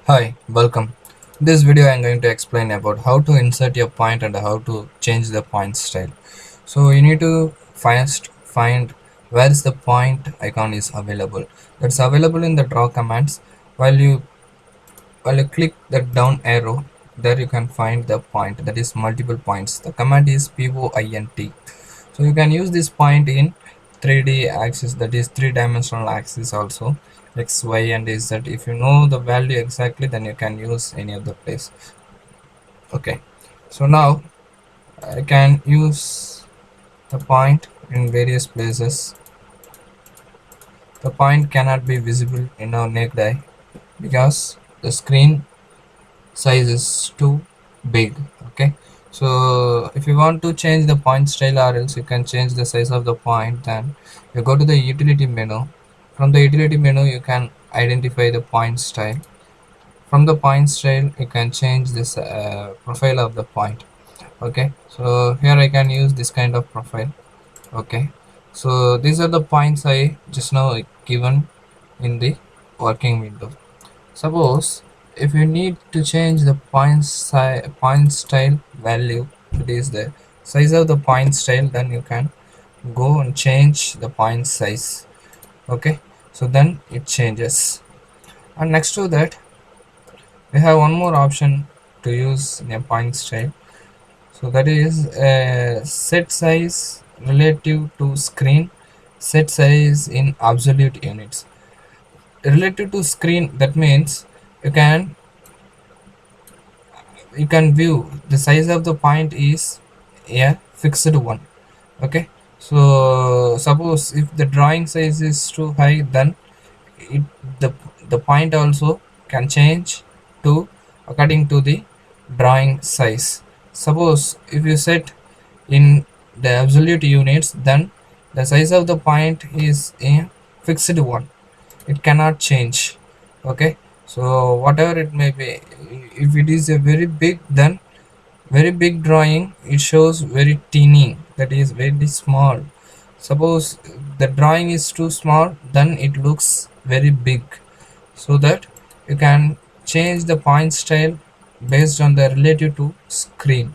Hi, welcome. In this video I am going to explain about how to insert your point and how to change the point style. So you need to first find where is the point icon is available. It's available in the draw commands. While you click the down arrow, there you can find the point, that is multiple points. The command is POINT. So you can use this point in 3D axis, that is three-dimensional axis also, X, Y and Z. If you know the value exactly, then you can use any other place. Okay, so now I can use the point in various places. The point cannot be visible in our naked eye because the screen size is too big. Okay, so if you want to change the point style or else you can change the size of the point, then you go to the utility menu. From the utility menu you can identify the point style. From the point style you can change this profile of the point. Okay, so here I can use this kind of profile. Okay, so these are the points I just now given in the working window. Suppose if you need to change the point style value, it is the size of the point style, then you can go and change the point size. Okay, so then it changes. And next to that we have one more option to use in a point style. So that is set size relative to screen, set size in absolute units. Relative to screen, that means you can view the size of the point is a fixed one. Okay, so suppose if the drawing size is too high, then it the point also can change to according to the drawing size. Suppose if you set in the absolute units, then the size of the point is a fixed one, it cannot change. Okay, so whatever it may be, if it is a very big, then very big drawing, it shows very teeny, that is very small. Suppose the drawing is too small, then it looks very big. So that you can change the point style based on the relative to screen.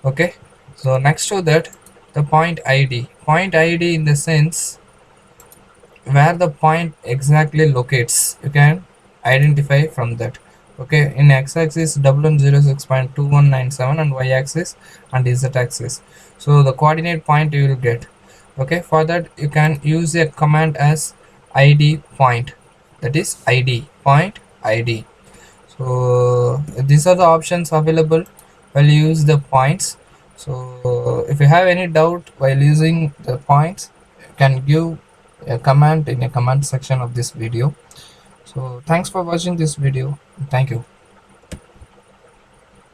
Okay, so next to that, the point id in the sense where the point exactly locates, you can identify from that. Okay, in x-axis 1106.2197 and y-axis and z-axis, so the coordinate point you will get. Okay, for that you can use a command as id point, that is id point id. So these are the options available while you use the points. So if you have any doubt while using the points, you can give a comment in a comment section of this video. So thanks for watching this video. Thank you.